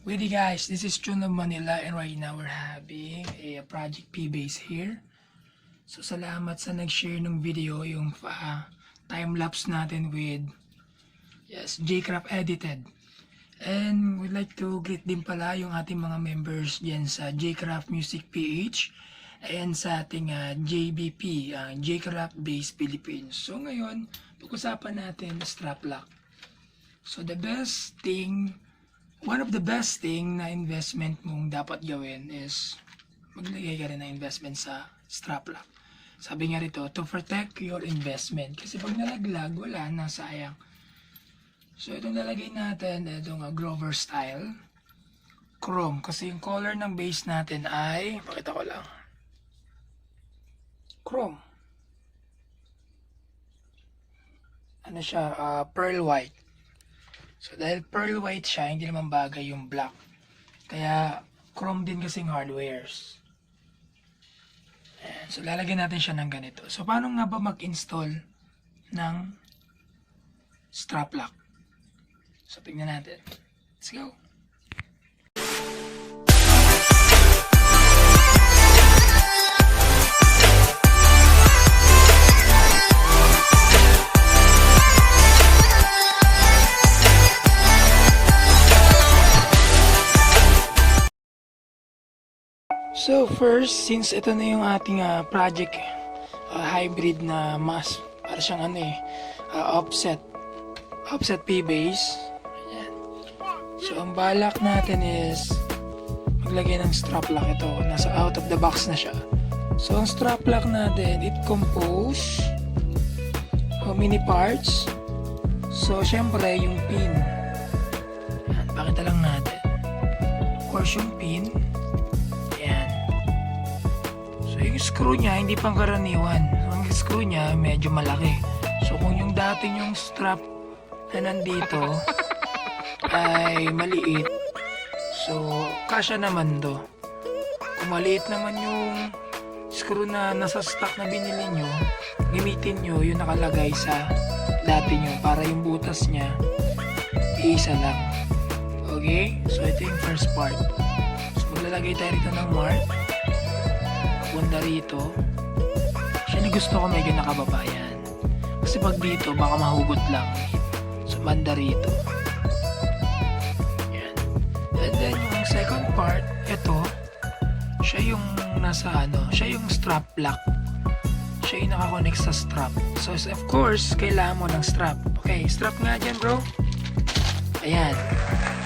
With you guys, this is June of Manila and right now we're having a Project P base here. So salamat sa nag-share ng video, yung time-lapse natin with J-Craft Edited. And we'd like to greet din pala yung ating mga members dyan sa J-Craft Music PH and sa ating JBP, J-Craft Base Philippines. So ngayon, pag-usapan natin strap lock. So one of the best thing na investment mong dapat gawin is maglagay ka rin ng investment sa strap lock. Sabi nga rito, to protect your investment. Kasi pag nalaglag, wala na, sayang. So itong lalagay natin, itong Grover style chrome. Kasi yung color ng base natin ay, pakita ko lang, chrome. Ano siya, pearl white. So dahil pearl white siya, hindi naman bagay yung black. Kaya chrome din kasing hardwares. Ayan. So lalagyan natin siya ng ganito. So paano nga ba mag-install ng strap lock? So tingnan natin. Let's go. So first, since ito na yung ating project hybrid na mass, para siyang offset P base. Ayan. So ang balak natin is maglagay ng strap lock. Ito, nasa out of the box na siya. So ang strap lock natin, it compose of many parts. So syempre yung pin. Ayan, pakita lang natin. Of course yung pin. So yung screw niya hindi pangkaraniwan. Ang screw niya medyo malaki. So kung yung dating yung strap na nandito ay maliit, so kasya naman to. Kung maliit naman yung screw na nasa stock na binili nyo, gamitin nyo yung nakalagay sa dati nyo para yung butas niya iisa lang. Okay? So ito yung first part. So maglalagay tayo rito ng mark banda rito. Actually gusto ko medyo nakababa yan. Kasi pag dito baka mahugot lang. So banda rito. Yan. And then yung second part, ito, siya yung nasa siya yung strap lock. Siya yung nakakonect sa strap. So of course, kailangan mo ng strap. Okay, strap nga dyan bro. Ayan.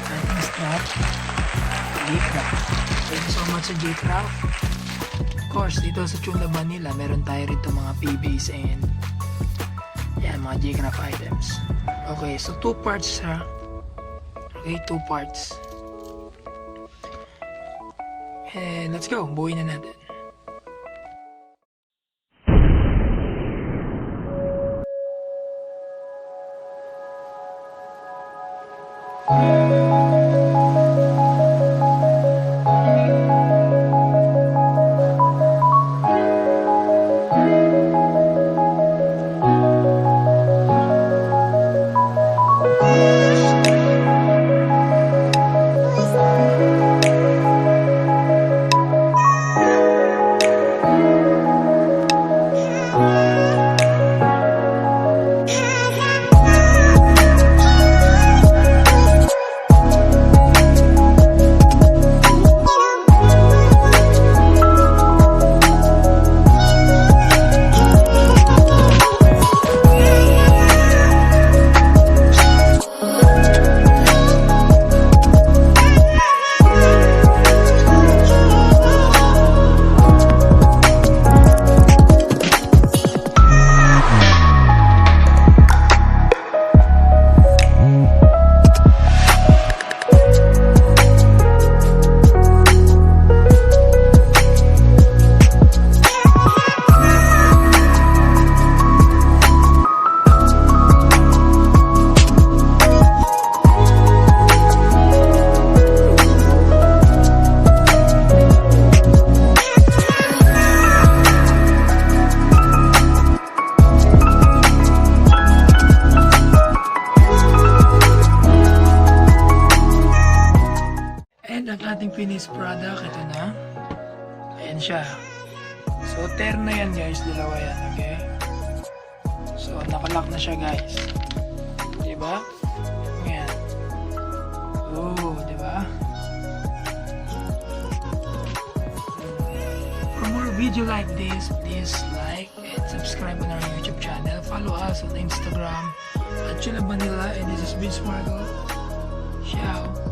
Ating strap. J-Craft. Thank you so much sa J-Craft. Of course, dito sa Tune of Manila, meron tayo rito mga P-base and yan, mga J-Craft items. Okay, so 2 parts ha. Okay, 2 parts. And let's go, buuin na natin. And ang ating finished product, ito na. Ayan siya. So, terno yan guys, dalawa yan, okay? So, nakalock na siya guys. Diba? Ayan. Oh, diba? For more video like this, please like and subscribe on our YouTube channel. Follow us on Instagram at Chula Manila, and this is Vince Margo. Ciao!